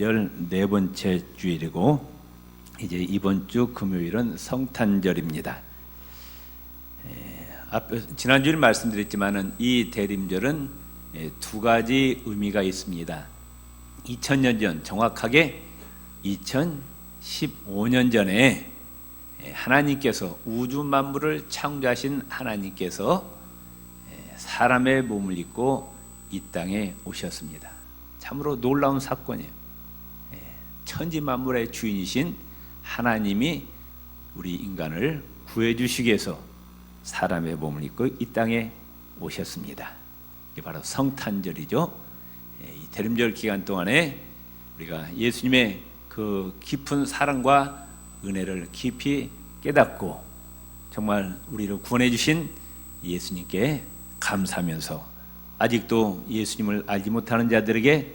대림절 네 번째 주일이고 이제 이번 주 금요일은 성탄절입니다. 지난주에 말씀드렸지만은 이 대림절은 두 가지 의미가 있습니다. 2000년 전, 정확하게 2015년 전에 하나님께서 우주 만물을 창조하신 하나님께서 사람의 몸을 입고 이 땅에 오셨습니다. 참으로 놀라운 사건이에요. 천지 만물의 주인이신 하나님이 우리 인간을 구해 주시기 위해서 사람의 몸을 입고 이 땅에 오셨습니다. 이게 바로 성탄절이죠. 이 대림절 기간 동안에 우리가 예수님의 그 깊은 사랑과 은혜를 깊이 깨닫고 정말 우리를 구원해 주신 예수님께 감사하면서 아직도 예수님을 알지 못하는 자들에게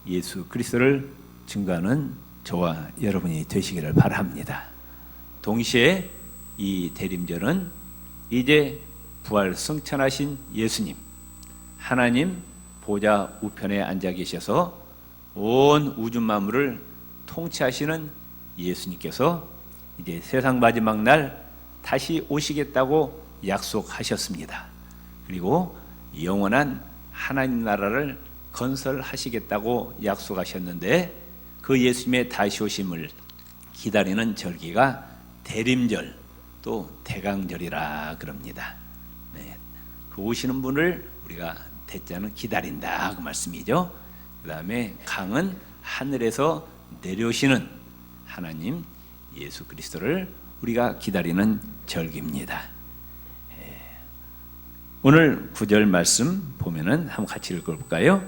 예수 그리스도를 증거하는 저와 여러분이 되시기를 바랍니다. 동시에 이 대림절은 이제 부활 승천하신 예수님, 하나님 보좌 우편에 앉아 계셔서 온 우주 만물을 통치하시는 예수님께서 이제 세상 마지막 날 다시 오시겠다고 약속하셨습니다. 그리고 영원한 하나님 나라를 건설하시겠다고 약속하셨는데 그 예수님의 다시 오심을 기다리는 절기가 대림절 또 대강절이라 그럽니다. 그 오시는 분을 우리가 대자는 기다린다 그 말씀이죠. 그 다음에 강은 하늘에서 내려오시는 하나님 예수 그리스도를 우리가 기다리는 절기입니다. 오늘 9절 말씀 보면은 한번 같이 읽어볼까요?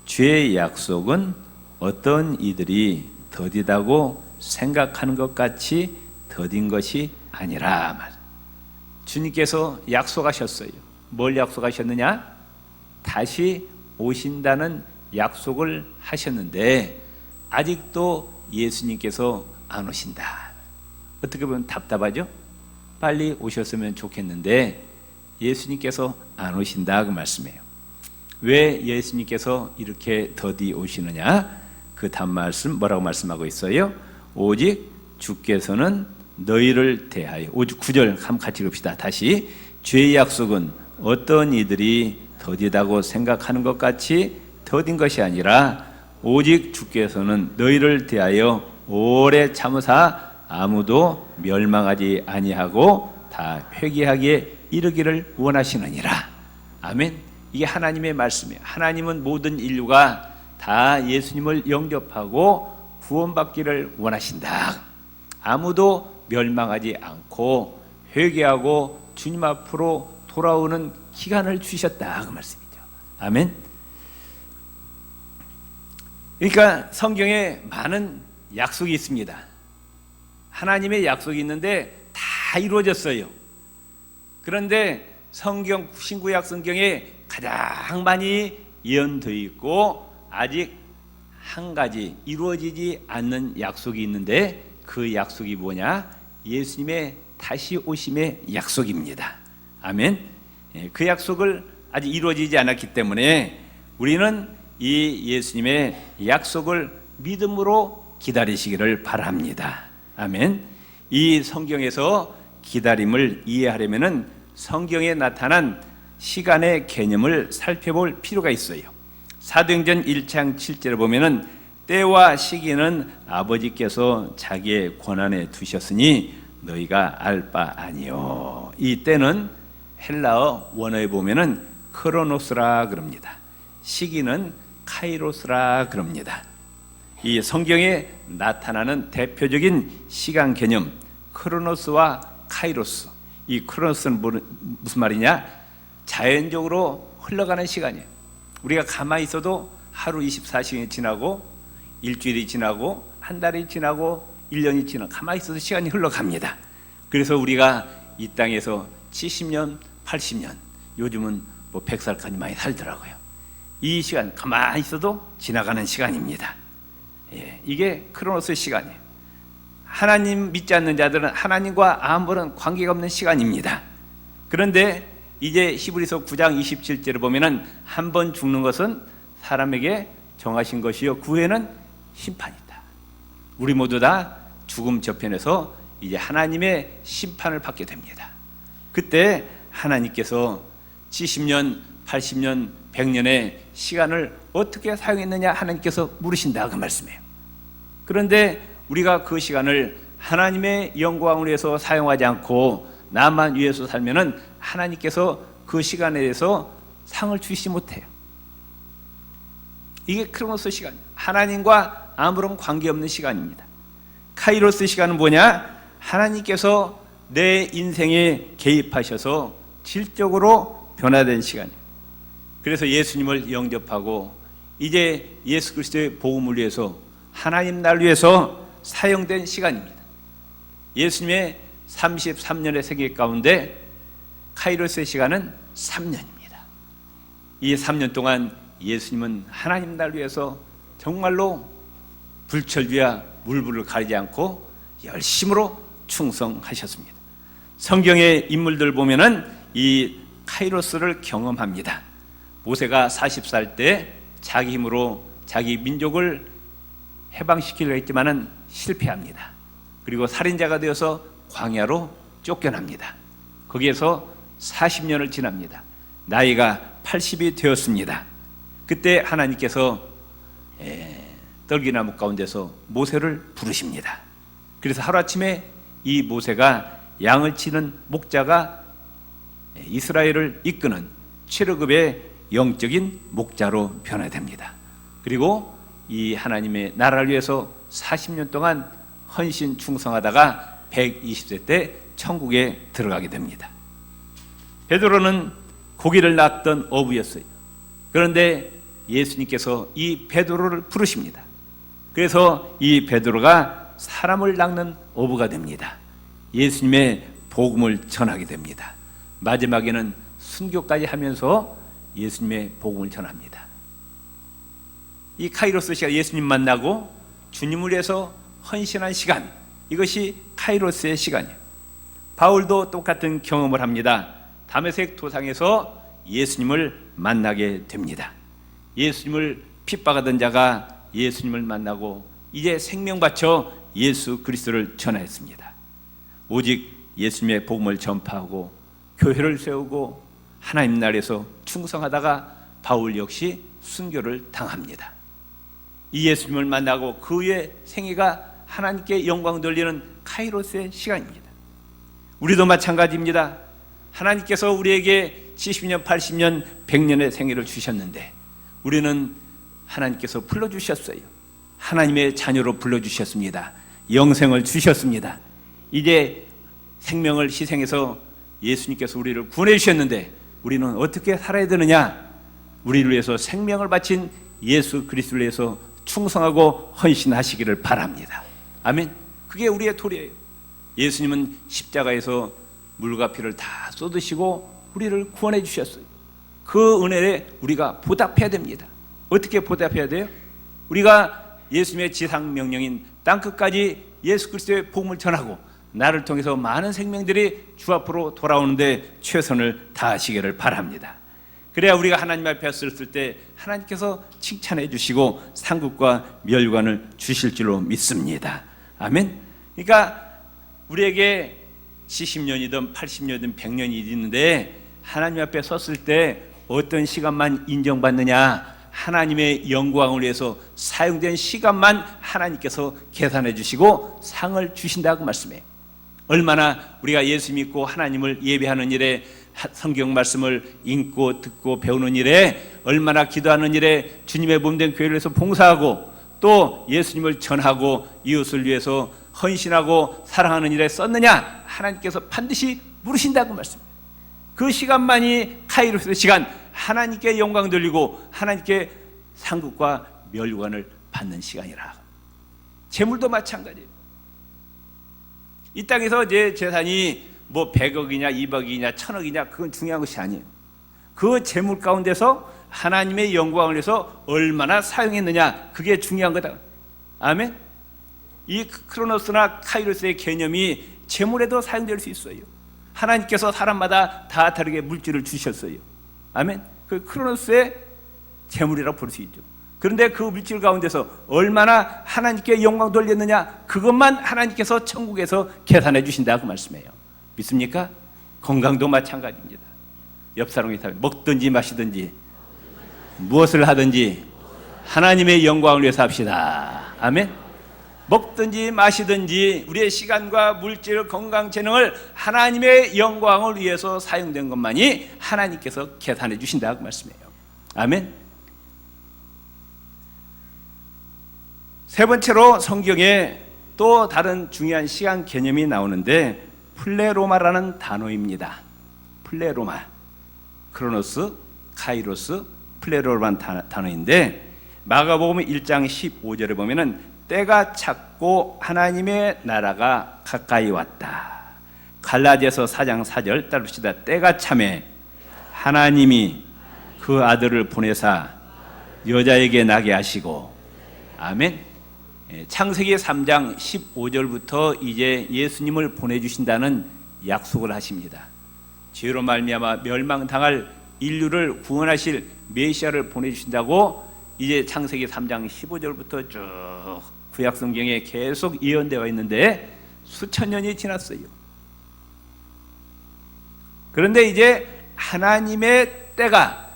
주의 약속은 어떤 이들이 더디다고 생각하는 것 같이 더딘 것이 아니라. 주님께서 약속하셨어요. 뭘 약속하셨느냐? 다시 오신다는 약속을 하셨는데 아직도 예수님께서 안 오신다. 어떻게 보면 답답하죠? 빨리 오셨으면 좋겠는데 예수님께서 안 오신다 그 말씀이에요. 왜 예수님께서 이렇게 더디 오시느냐? 그 다음 말씀 뭐라고 말씀하고 있어요? 오직 주께서는 너희를 대하여. 오직 9절 한번 같이 읽읍시다. 다시. 주의 약속은 어떤 이들이 더디다고 생각하는 것 같이 더딘 것이 아니라 오직 주께서는 너희를 대하여 오래 참으사 아무도 멸망하지 아니하고 다 회개하기에 이르기를 원하시느니라. 아멘. 이게 하나님의 말씀이에요. 하나님은 모든 인류가 다 예수님을 영접하고 구원받기를 원하신다. 아무도 멸망하지 않고 회개하고 주님 앞으로 돌아오는 기간을 주셨다 그 말씀이죠. 아멘. 그러니까 성경에 많은 약속이 있습니다. 하나님의 약속이 있는데 다 이루어졌어요. 그런데 성경 신구약 성경에 가장 많이 예언되어 있고 아직 한 가지 이루어지지 않는 약속이 있는데 그 약속이 뭐냐? 예수님의 다시 오심의 약속입니다. 아멘. 그 약속을 아직 이루어지지 않았기 때문에 우리는 이 예수님의 약속을 믿음으로 기다리시기를 바랍니다. 아멘. 이 성경에서 기다림을 이해하려면은 성경에 나타난 시간의 개념을 살펴볼 필요가 있어요. 사도행전 1장 7절에 보면은 때와 시기는 아버지께서 자기의 권한에 두셨으니 너희가 알 바 아니요. 이 때는 헬라어 원어에 보면은 크로노스라 그럽니다. 시기는 카이로스라 그럽니다. 이 성경에 나타나는 대표적인 시간 개념 크로노스와 카이로스. 이 크로노스는 무슨 말이냐? 자연적으로 흘러가는 시간이에요. 우리가 가만히 있어도 하루 24시간이 지나고 일주일이 지나고 한 달이 지나고 1년이 지나고 가만히 있어도 시간이 흘러갑니다. 그래서 우리가 이 땅에서 70년, 80년, 요즘은 뭐 100살까지 많이 살더라고요. 이 시간 가만히 있어도 지나가는 시간입니다. 이게 크로노스 시간이에요. 하나님 믿지 않는 자들은 하나님과 아무런 관계가 없는 시간입니다. 그런데 이제 히브리서 9장 27절을 보면은 한 번 죽는 것은 사람에게 정하신 것이요 그 후에는 심판이다. 우리 모두 다 죽음 저편에서 이제 하나님의 심판을 받게 됩니다. 그때 하나님께서 70년, 80년, 100년의 시간을 어떻게 사용했느냐 하나님께서 물으신다 그 말씀이에요. 그런데 우리가 그 시간을 하나님의 영광을 위해서 사용하지 않고 나만 위해서 살면은 하나님께서 그 시간에 대해서 상을 주시지 못해요. 이게 크로노스 시간, 하나님과 아무런 관계없는 시간입니다. 카이로스 시간은 뭐냐? 하나님께서 내 인생에 개입하셔서 질적으로 변화된 시간이에요. 그래서 예수님을 영접하고 이제 예수 그리스도의 복음을 위해서 하나님 나라를 위해서 사용된 시간입니다. 예수님의 33년의 생애 가운데 카이로스의 시간은 3년입니다. 이 3년 동안 예수님은 하나님 나라를 위해서 정말로 불철주야 물불을 가리지 않고 열심으로 충성하셨습니다. 성경의 인물들 보면은 이 카이로스를 경험합니다. 모세가 40살 때 자기 힘으로 자기 민족을 해방시키려 했지만은 실패합니다. 그리고 살인자가 되어서 광야로 쫓겨납니다. 거기에서 40년을 지납니다. 나이가 80이 되었습니다. 그때 하나님께서 떨기나무 가운데서 모세를 부르십니다. 그래서 하루아침에 이 모세가 양을 치는 목자가 이스라엘을 이끄는 최르급의 영적인 목자로 변화됩니다. 그리고 이 하나님의 나라를 위해서 40년 동안 헌신 충성하다가 120세 때 천국에 들어가게 됩니다. 베드로는 고기를 낚던 어부였어요. 그런데 예수님께서 이 베드로를 부르십니다. 그래서 이 베드로가 사람을 낚는 어부가 됩니다. 예수님의 복음을 전하게 됩니다. 마지막에는 순교까지 하면서 예수님의 복음을 전합니다. 이 카이로스 시간, 예수님 만나고 주님을 위해서 헌신한 시간, 이것이 카이로스의 시간이에요. 바울도 똑같은 경험을 합니다. 다메섹 도상에서 예수님을 만나게 됩니다. 예수님을 핍박하던 자가 예수님을 만나고 이제 생명 바쳐 예수 그리스도를 전하였습니다. 오직 예수님의 복음을 전파하고 교회를 세우고 하나님 나라에서 충성하다가 바울 역시 순교를 당합니다. 이 예수님을 만나고 그 후에 생애가 하나님께 영광 돌리는 카이로스의 시간입니다. 우리도 마찬가지입니다. 하나님께서 우리에게 70년, 80년, 100년의 생애를 주셨는데 우리는 하나님께서 불러주셨어요. 하나님의 자녀로 불러주셨습니다. 영생을 주셨습니다. 이제 생명을 희생해서 예수님께서 우리를 구원해 주셨는데 우리는 어떻게 살아야 되느냐? 우리를 위해서 생명을 바친 예수 그리스도를 위해서 충성하고 헌신하시기를 바랍니다. 아멘. 그게 우리의 도리예요. 예수님은 십자가에서 물과 피를 다 쏟으시고 우리를 구원해 주셨어요. 그 은혜에 우리가 보답해야 됩니다. 어떻게 보답해야 돼요? 우리가 예수님의 지상 명령인 땅끝까지 예수 그리스도의 복음을 전하고 나를 통해서 많은 생명들이 주 앞으로 돌아오는데 최선을 다하시기를 바랍니다. 그래야 우리가 하나님 앞에 섰을 때 하나님께서 칭찬해 주시고 상급과 멸관을 주실 줄로 믿습니다. 아멘. 그러니까 우리에게 70년이든 80년이든 100년이 있는데 하나님 앞에 섰을 때 어떤 시간만 인정받느냐? 하나님의 영광을 위해서 사용된 시간만 하나님께서 계산해 주시고 상을 주신다고 말씀해요. 얼마나 우리가 예수 믿고 하나님을 예배하는 일에 성경 말씀을 읽고 듣고 배우는 일에 얼마나 기도하는 일에 주님의 몸된 교회를 위해서 봉사하고 또 예수님을 전하고 이웃을 위해서 헌신하고 사랑하는 일에 썼느냐? 하나님께서 반드시 물으신다고 말씀해요. 그 시간만이 카이로스의 시간, 하나님께 영광 돌리고 하나님께 상급과 멸관을 받는 시간이라. 재물도 마찬가지예요. 이 땅에서 제 재산이 뭐 100억이냐 200억이냐 1000억이냐 그건 중요한 것이 아니에요. 그 재물 가운데서 하나님의 영광을 위해서 얼마나 사용했느냐, 그게 중요한 거다. 아멘. 이 크로노스나 카이로스의 개념이 재물에도 사용될 수 있어요. 하나님께서 사람마다 다 다르게 물질을 주셨어요. 아멘. 그 크로노스의 재물이라고 볼 수 있죠. 그런데 그 물질 가운데서 얼마나 하나님께 영광 돌렸느냐, 그것만 하나님께서 천국에서 계산해 주신다, 그 말씀이에요. 믿습니까? 건강도 마찬가지입니다. 옆 사람이 먹든지 마시든지 무엇을 하든지 하나님의 영광을 위해서 합시다. 아멘. 먹든지 마시든지 우리의 시간과 물질, 건강, 재능을 하나님의 영광을 위해서 사용된 것만이 하나님께서 계산해 주신다, 그 말씀이에요. 아멘. 세 번째로 성경에 또 다른 중요한 시간 개념이 나오는데 플레로마라는 단어입니다. 플레로마, 크로노스, 카이로스, 플레로마라는 단어인데 마가복음 1장 15절에 보면은 때가 찼고 하나님의 나라가 가까이 왔다. 갈라디아서 4장 4절 따릅시다. 때가 참에 하나님이 그 아들을 보내사 여자에게 나게 하시고. 아멘. 창세기 3장 15절부터 이제 예수님을 보내주신다는 약속을 하십니다. 죄로 말미암아 멸망당할 인류를 구원하실 메시아를 보내주신다고 이제 창세기 3장 15절부터 쭉 구약성경에 계속 예언되어 있는데 수천 년이 지났어요. 그런데 이제 하나님의 때가,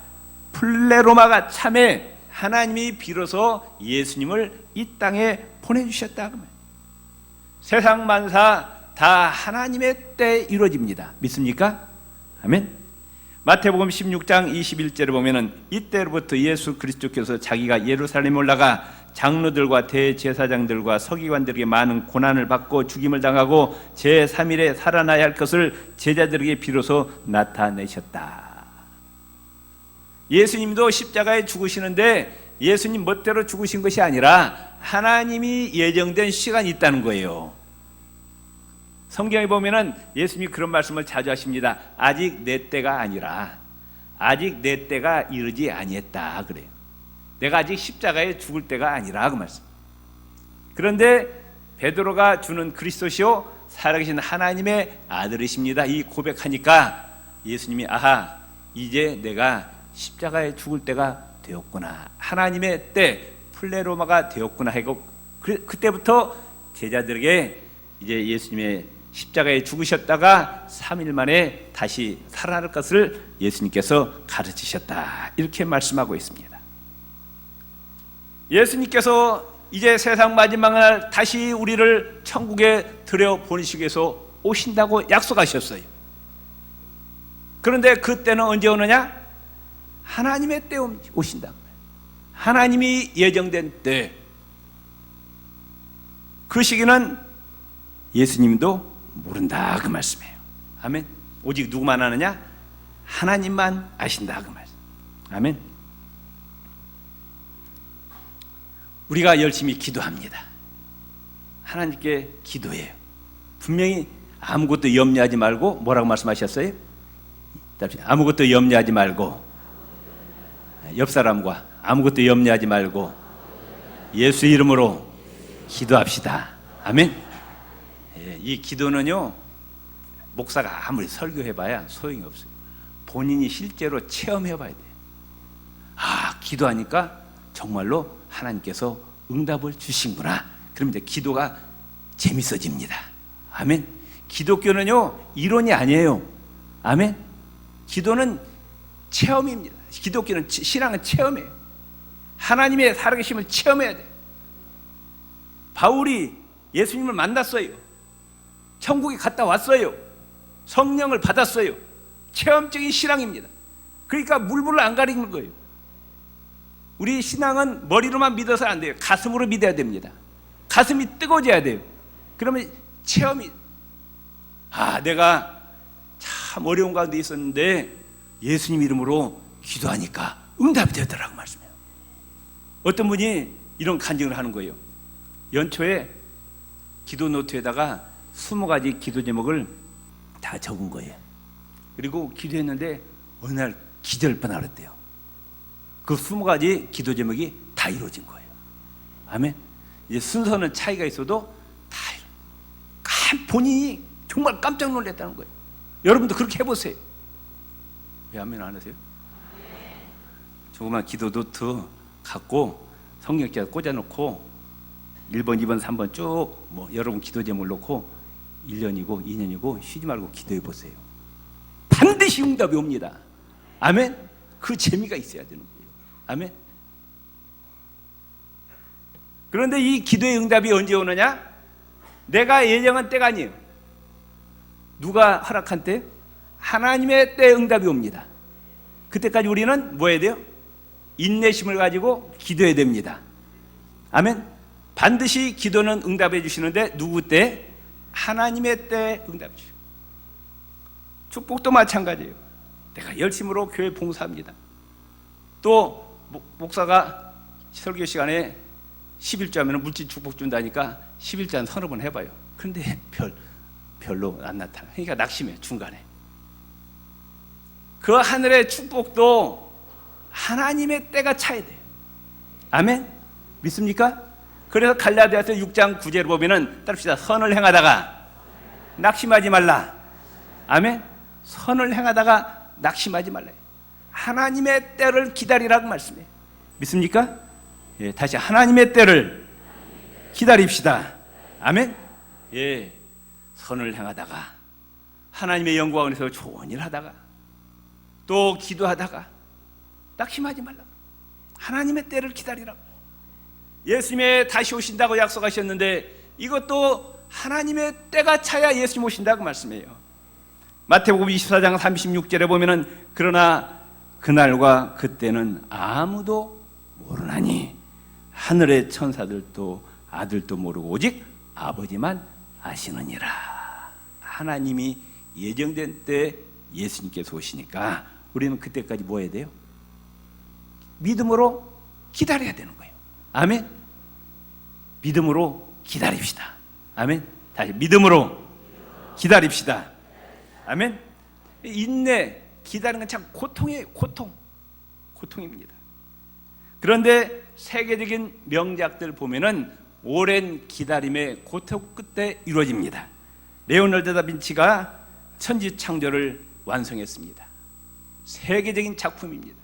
플레로마가 참에 하나님이 비로소 예수님을 이 땅에 보내주셨다. 세상 만사 다 하나님의 때에 이루어집니다. 믿습니까? 아멘. 마태복음 16장 21절에 보면은 이때로부터 예수 그리스도께서 자기가 예루살렘에 올라가 장로들과 대제사장들과 서기관들에게 많은 고난을 받고 죽임을 당하고 제3일에 살아나야 할 것을 제자들에게 비로소 나타내셨다. 예수님도 십자가에 죽으시는데 예수님 멋대로 죽으신 것이 아니라 하나님이 예정된 시간이 있다는 거예요. 성경에 보면은 예수님이 그런 말씀을 자주 하십니다. 아직 내 때가 아니라, 아직 내 때가 이르지 아니했다 그래요. 내가 아직 십자가에 죽을 때가 아니라, 그 말씀. 그런데 베드로가 주는 그리스도시요 살아계신 하나님의 아들이십니다, 이 고백하니까 예수님이 아하, 이제 내가 십자가에 죽을 때가 되었구나, 하나님의 때 플레로마가 되었구나 하고 그때부터 제자들에게 이제 예수님의 십자가에 죽으셨다가 3일 만에 다시 살아날 것을 예수님께서 가르치셨다, 이렇게 말씀하고 있습니다. 예수님께서 이제 세상 마지막 날 다시 우리를 천국에 들여보내시기 위해서 오신다고 약속하셨어요. 그런데 그때는 언제 오느냐? 하나님의 때에 오신다. 하나님이 예정된 때. 그 시기는 예수님도 모른다, 그 말씀이에요. 아멘. 오직 누구만 아느냐? 하나님만 아신다, 그 말씀. 아멘. 우리가 열심히 기도합니다. 하나님께 기도해요. 분명히 아무것도 염려하지 말고, 뭐라고 말씀하셨어요? 아무것도 염려하지 말고, 옆 사람과 아무것도 염려하지 말고 예수 이름으로 기도합시다. 아멘. 이 기도는요, 목사가 아무리 설교해봐야 소용이 없어요. 본인이 실제로 체험해봐야 돼요. 아, 기도하니까 정말로 하나님께서 응답을 주신구나. 그러면 이제 기도가 재밌어집니다. 아멘. 기독교는요, 이론이 아니에요. 아멘. 기도는 체험입니다. 기독교는, 신앙은 체험이에요. 하나님의 살아계심을 체험해야 돼요. 바울이 예수님을 만났어요. 천국에 갔다 왔어요. 성령을 받았어요. 체험적인 신앙입니다. 그러니까 물불을 안 가리는 거예요. 우리 신앙은 머리로만 믿어서 안 돼요. 가슴으로 믿어야 됩니다. 가슴이 뜨거워져야 돼요. 그러면 체험이, 아, 내가 참 어려운 가운데 있었는데 예수님 이름으로 기도하니까 응답이 되더라고 말씀해요. 어떤 분이 이런 간증을 하는 거예요. 연초에 기도 노트에다가 20가지 기도 제목을 다 적은 거예요. 그리고 기도했는데 어느 날 기절 뻔하랬대요. 그 20가지 기도 제목이 다 이루어진 거예요. 아멘. 이제 순서는 차이가 있어도 다 본인이 정말 깜짝 놀랐다는 거예요. 여러분도 그렇게 해보세요. 왜 아멘 안 하세요? 조그만 기도 노트 갖고 성경책 꽂아놓고 1번, 2번, 3번 쭉 여러분 기도 제목을 놓고 1년이고 2년이고 쉬지 말고 기도해 보세요. 반드시 응답이 옵니다. 아멘. 그 재미가 있어야 되는 거예요. 아멘. 그런데 이 기도의 응답이 언제 오느냐? 내가 예정한 때가 아니에요. 누가 허락한 때? 하나님의 때 응답이 옵니다. 그때까지 우리는 뭐 해야 돼요? 인내심을 가지고 기도해야 됩니다. 아멘. 반드시 기도는 응답해 주시는데 누구 때? 하나님의 때 응답해 주시고. 축복도 마찬가지예요. 내가 열심으로 교회 봉사합니다. 또 목사가 설교 시간에 11조 하면 물질 축복 준다니까 11조 한 서너 번 해봐요. 그런데 별로 안 나타나. 그러니까 낙심해 중간에. 그 하늘의 축복도 하나님의 때가 차야 돼요. 아멘? 믿습니까? 그래서 갈라디아서 6장 9절을 보면은 따릅시다. 선을 행하다가 낙심하지 말라. 아멘? 선을 행하다가 낙심하지 말라. 하나님의 때를 기다리라고 말씀해요. 믿습니까? 예, 다시 하나님의 때를 기다립시다. 아멘? 예, 선을 행하다가 하나님의 영광에서 좋은 일 하다가 또 기도하다가 낙심하지 말라. 하나님의 때를 기다리라고. 예수님의 다시 오신다고 약속하셨는데 이것도 하나님의 때가 차야 예수님 오신다고 말씀해요. 마태복음 24장 36절에 보면은 그러나 그날과 그때는 아무도 모르나니 하늘의 천사들도 아들도 모르고 오직 아버지만 아시느니라. 하나님이 예정된 때 예수님께서 오시니까 우리는 그때까지 뭐 해야 돼요? 믿음으로 기다려야 되는 거예요. 아멘. 믿음으로 기다립시다. 아멘. 다시 믿음으로 기다립시다. 아멘. 인내, 기다리는 건 참 고통이에요. 고통입니다. 그런데 세계적인 명작들 보면은 오랜 기다림의 고통 끝에 이루어집니다. 레오나르도 다빈치가 천지창조를 완성했습니다. 세계적인 작품입니다.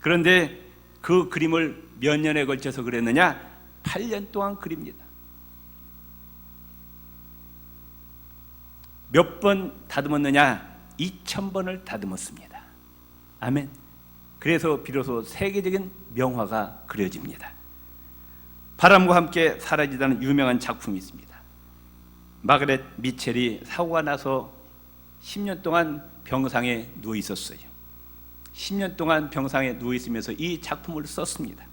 그런데 그 그림을 몇 년에 걸쳐서 그렸느냐? 8년 동안 그립니다. 몇 번 다듬었느냐? 2000번을 다듬었습니다. 아멘. 그래서 비로소 세계적인 명화가 그려집니다. 바람과 함께 사라지다는 유명한 작품이 있습니다. 마그렛 미첼이 사고가 나서 10년 동안 병상에 누워 있었어요. 10년 동안 병상에 누워 있으면서 이 작품을 썼습니다.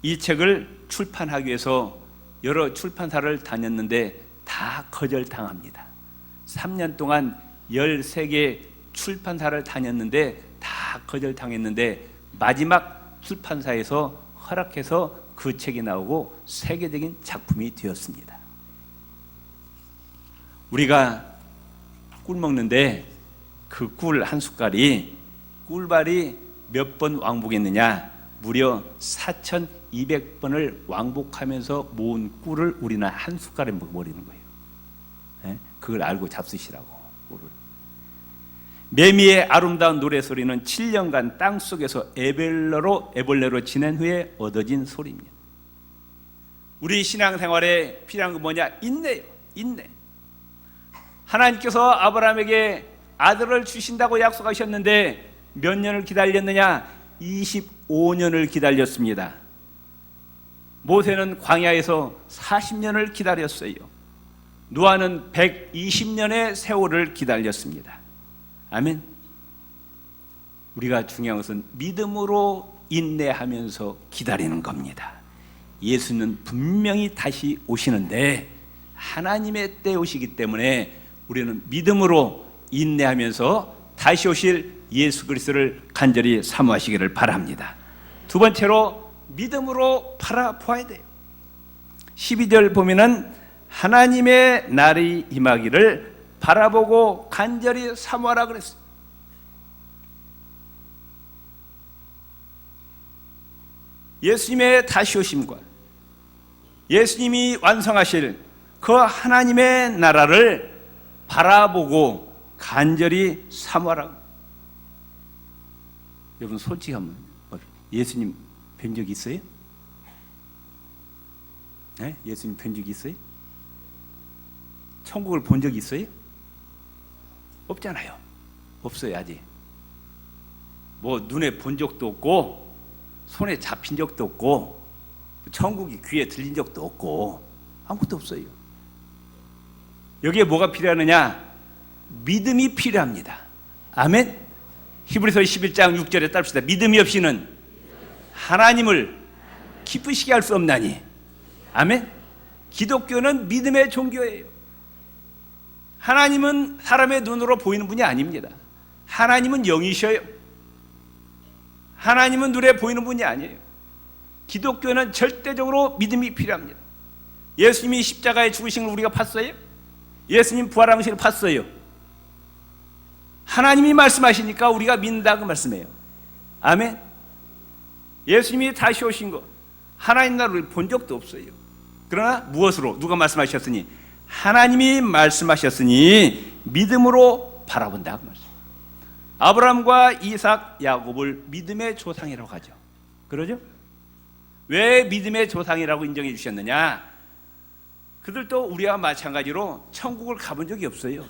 이 책을 출판하기 위해서 여러 출판사를 다녔는데 다 거절당합니다. 3년 동안 13개 출판사를 다녔는데 다 거절당했는데 마지막 출판사에서 허락해서 그 책이 나오고 세계적인 작품이 되었습니다. 우리가 꿀 먹는데 그 꿀 한 숟갈이 꿀발이 몇 번 왕복했느냐? 무려 4200번을 왕복하면서 모은 꿀을 우리는 한 숟갈에 먹어버리는 거예요. 네? 그걸 알고 잡수시라고. 꿀을. 매미의 아름다운 노래소리는 7년간 땅속에서 애벌레로 지낸 후에 얻어진 소리입니다. 우리 신앙생활에 필요한 건 뭐냐? 인내예요. 인내. 하나님께서 아브라함에게 아들을 주신다고 약속하셨는데 몇 년을 기다렸느냐? 25년을 기다렸습니다. 모세는 광야에서 40년을 기다렸어요. 노아는 120년의 세월을 기다렸습니다. 아멘. 우리가 중요한 것은 믿음으로 인내하면서 기다리는 겁니다. 예수는 분명히 다시 오시는데 하나님의 때 오시기 때문에 우리는 믿음으로 인내하면서 다시 오실 예수 그리스도를 간절히 사모하시기를 바랍니다. 두 번째로 믿음으로 바라보아야 돼요. 12절 보면은 하나님의 날이 임하기를 바라보고 간절히 사모하라 그랬어요. 예수님의 다시 오심과 예수님이 완성하실 그 하나님의 나라를 바라보고 간절히 사모하라. 여러분 솔직히 한번 예수님 뵌 적 있어요? 네? 예수님 뵌 적이 있어요? 천국을 본 적이 있어요? 없잖아요. 없어요. 아직 뭐 눈에 본 적도 없고 손에 잡힌 적도 없고 천국이 귀에 들린 적도 없고 아무것도 없어요. 여기에 뭐가 필요하느냐? 믿음이 필요합니다. 아멘. 히브리서 11장 6절에 따릅시다. 믿음이 없이는 하나님을 기쁘시게 할 수 없나니. 아멘. 기독교는 믿음의 종교예요. 하나님은 사람의 눈으로 보이는 분이 아닙니다. 하나님은 영이셔요. 하나님은 눈에 보이는 분이 아니에요. 기독교는 절대적으로 믿음이 필요합니다. 예수님이 십자가에 죽으신 걸 우리가 봤어요? 예수님 부활하신 걸 봤어요? 하나님이 말씀하시니까 우리가 믿는다 그 말씀이에요. 아멘. 예수님이 다시 오신 거 하나님 나라를 본 적도 없어요. 그러나 무엇으로? 누가 말씀하셨으니? 하나님이 말씀하셨으니 믿음으로 바라본다 그 말씀. 아브라함과 이삭, 야곱을 믿음의 조상이라고 하죠. 그러죠? 왜 믿음의 조상이라고 인정해 주셨느냐? 그들도 우리와 마찬가지로 천국을 가본 적이 없어요.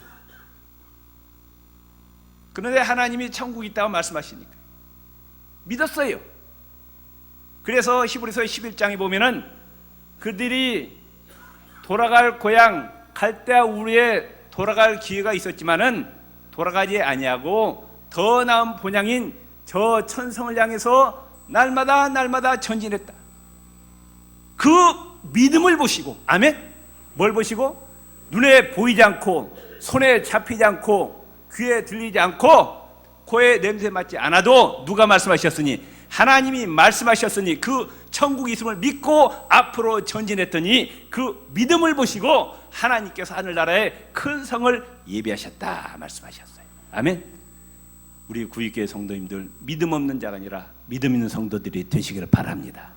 그런데 하나님이 천국이 있다고 말씀하시니까 믿었어요. 그래서 히브리서 11장에 보면은 그들이 돌아갈 고향 갈대아 우르에 돌아갈 기회가 있었지만은 돌아가지 아니하고 더 나은 본향인 저 천성을 향해서 날마다 전진했다. 그 믿음을 보시고, 아멘? 뭘 보시고? 눈에 보이지 않고 손에 잡히지 않고 귀에 들리지 않고 코에 냄새 맡지 않아도 누가 말씀하셨으니? 하나님이 말씀하셨으니 그 천국이 있음을 믿고 앞으로 전진했더니 그 믿음을 보시고 하나님께서 하늘나라에 큰 성을 예비하셨다 말씀하셨어요. 아멘. 우리 구익교회 성도님들 믿음 없는 자가 아니라 믿음 있는 성도들이 되시기를 바랍니다.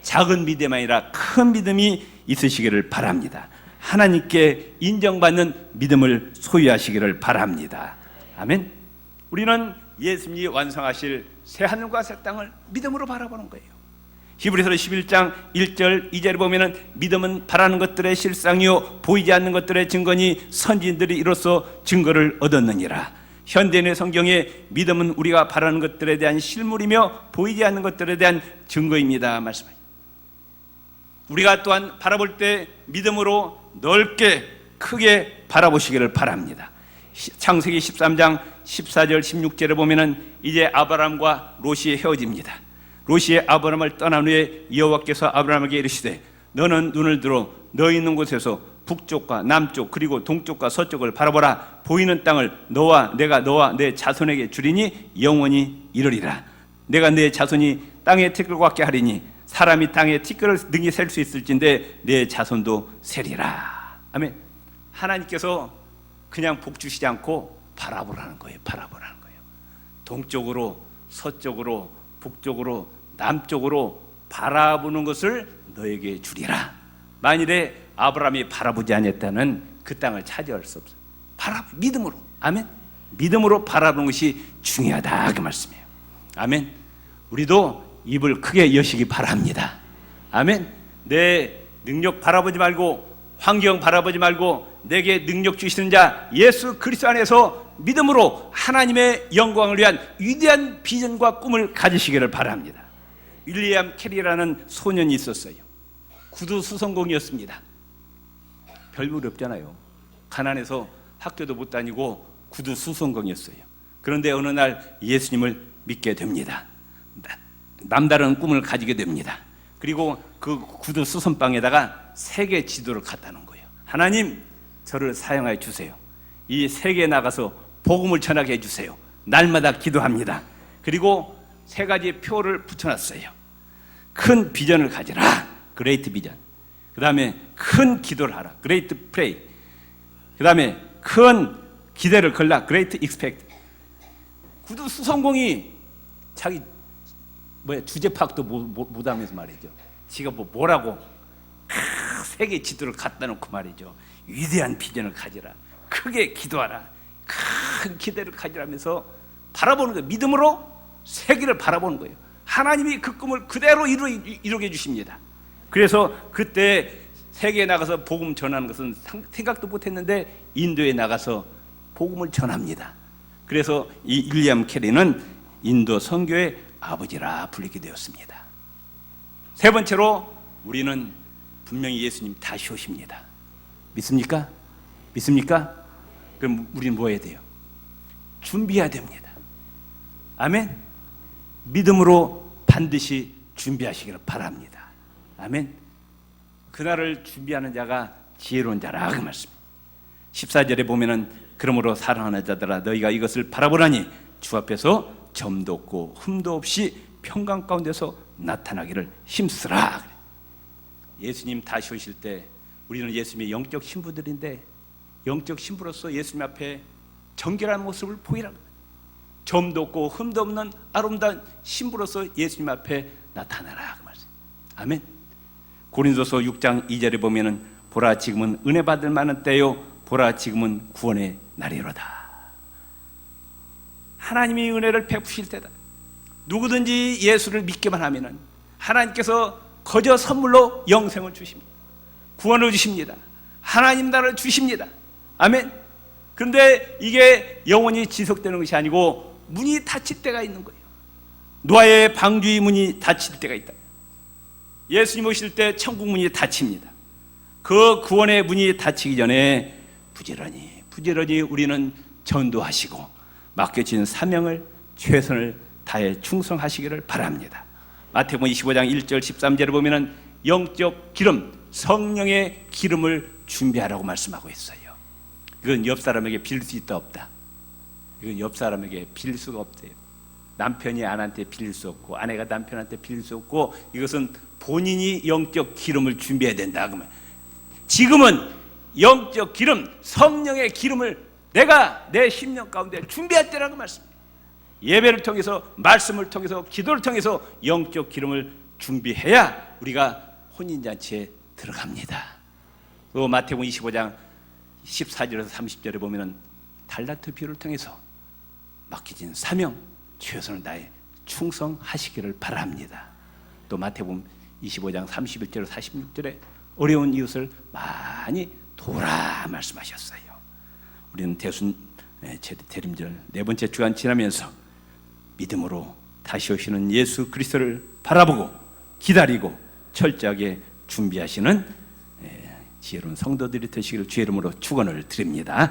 작은 믿음이 아니라 큰 믿음이 있으시기를 바랍니다. 하나님께 인정받는 믿음을 소유하시기를 바랍니다. 아멘. 우리는 예수님이 완성하실 새하늘과 새 땅을 믿음으로 바라보는 거예요. 히브리서 11장 1절 2절에 보면은 믿음은 바라는 것들의 실상이요 보이지 않는 것들의 증거니 선지자들이 이로써 증거를 얻었느니라. 현대인의 성경에 믿음은 우리가 바라는 것들에 대한 실물이며 보이지 않는 것들에 대한 증거입니다 말씀합니다. 우리가 또한 바라볼 때 믿음으로 넓게 크게 바라보시기를 바랍니다. 창세기 13장 14절 16절에 보면은 이제 아브라함과 롯이 헤어집니다. 롯이 아브라함을 떠난 후에 여호와께서 아브라함에게 이르시되 너는 눈을 들어 너 있는 곳에서 북쪽과 남쪽 그리고 동쪽과 서쪽을 바라보라. 보이는 땅을 내가 너와 내 자손에게 주리니 영원히 이르리라. 내가 내 자손이 땅의 티끌과 같게 하리니 사람이 땅의 티끌을 능히 셀 수 있을진데 내 자손도 세리라. 아멘. 하나님께서 그냥 복 주시지 않고 바라보라는 거예요. 바라보라는 거예요. 동쪽으로 서쪽으로 북쪽으로 남쪽으로 바라보는 것을 너에게 주리라. 만일에 아브라함이 바라보지 않았다는 그 땅을 차지할 수 없어요. 믿음으로. 아멘. 믿음으로 바라보는 것이 중요하다 그 말씀이에요. 아멘. 우리도 입을 크게 여시기 바랍니다. 아멘. 내 능력 바라보지 말고 환경 바라보지 말고 내게 능력 주시는 자 예수 그리스도 안에서 믿음으로 하나님의 영광을 위한 위대한 비전과 꿈을 가지시기를 바랍니다. 윌리엄 캐리라는 소년이 있었어요. 구두 수성공이었습니다. 별볼 없잖아요. 가난해서 학교도 못 다니고 구두 수성공이었어요. 그런데 어느 날 예수님을 믿게 됩니다. 남다른 꿈을 가지게 됩니다. 그리고 그 구두 수선방에다가 세계 지도를 갖다 놓은 거예요. 하나님, 저를 사용하여 주세요. 이 세계에 나가서 복음을 전하게 해주세요. 날마다 기도합니다. 그리고 세 가지 표를 붙여놨어요. 큰 비전을 가지라, 그레이트 비전. 그 다음에 큰 기도를 하라, 그레이트 프레이. 그 다음에 큰 기대를 걸라, 그레이트 익스펙트. 구두 수성공이 자기 주제 파악도 못하면서 말이죠. 지가 뭐라고 세계 지도를 갖다 놓고 말이죠. 위대한 비전을 가지라, 크게 기도하라, 큰 기대를 가지라면서 바라보는 거예요. 믿음으로 세계를 바라보는 거예요. 하나님이 그 꿈을 그대로 이루게 해주십니다. 그래서 그때 세계에 나가서 복음 전하는 것은 생각도 못했는데 인도에 나가서 복음을 전합니다. 그래서 이 윌리엄 캐리는 인도 선교의 아버지라 불리게 되었습니다. 세 번째로 우리는 분명히 예수님 다시 오십니다. 믿습니까? 믿습니까? 그럼 우리는 뭐 해야 돼요? 준비해야 됩니다. 아멘. 믿음으로 반드시 준비하시기를 바랍니다. 아멘. 그날을 준비하는 자가 지혜로운 자라 그 말씀입니다. 14절에 보면은 그러므로 사랑하는 자들아 너희가 이것을 바라보라니 주 앞에서 점도 없고 흠도 없이 평강 가운데서 나타나기를 힘쓰라. 예수님 다시 오실 때 우리는 예수님의 영적 신부들인데 영적 신부로서 예수님 앞에 정결한 모습을 보이라고, 점도 없고 흠도 없는 아름다운 신부로서 예수님 앞에 나타나라 그 말씀. 아멘. 고린도서 6장 2절에 보면은 보라 지금은 은혜 받을 만한 때요 보라 지금은 구원의 날이로다. 하나님이 은혜를 베푸실 때다. 누구든지 예수를 믿기만 하면은 하나님께서 거저 선물로 영생을 주십니다. 구원을 주십니다. 하나님 나라를 주십니다. 아멘. 그런데 이게 영원히 지속되는 것이 아니고 문이 닫힐 때가 있는 거예요. 노아의 방주의 문이 닫힐 때가 있다. 예수님 오실 때 천국 문이 닫힙니다. 그 구원의 문이 닫히기 전에 부지런히 우리는 전도하시고 맡겨진 사명을 최선을 다해 충성하시기를 바랍니다. 마태복음 25장 1절 13절에 보면은 영적 기름, 성령의 기름을 준비하라고 말씀하고 있어요. 이건 옆 사람에게 빌릴 수 있다 없다. 이건 옆 사람에게 빌릴 수가 없대요. 남편이 아내한테 빌릴 수 없고 아내가 남편한테 빌릴 수 없고 이것은 본인이 영적 기름을 준비해야 된다. 그러면 지금은 영적 기름, 성령의 기름을 내가 내 심령 가운데 준비할 때라고 말씀입니다. 예배를 통해서 말씀을 통해서 기도를 통해서 영적 기름을 준비해야 우리가 혼인잔치에 들어갑니다. 또 마태복음 25장 14절에서 30절에 보면은 달란트 비유를 통해서 맡겨진 사명 최선을 다해 충성하시기를 바랍니다. 또 마태복음 25장 31절에서 46절에 어려운 이웃을 많이 도우라 말씀하셨어요. 우리는 대순 대림절 네 번째 주간 지나면서 믿음으로 다시 오시는 예수 그리스도를 바라보고 기다리고 철저하게 준비하시는 지혜로운 성도들이 되시기를 주의 이름으로 축원을 드립니다.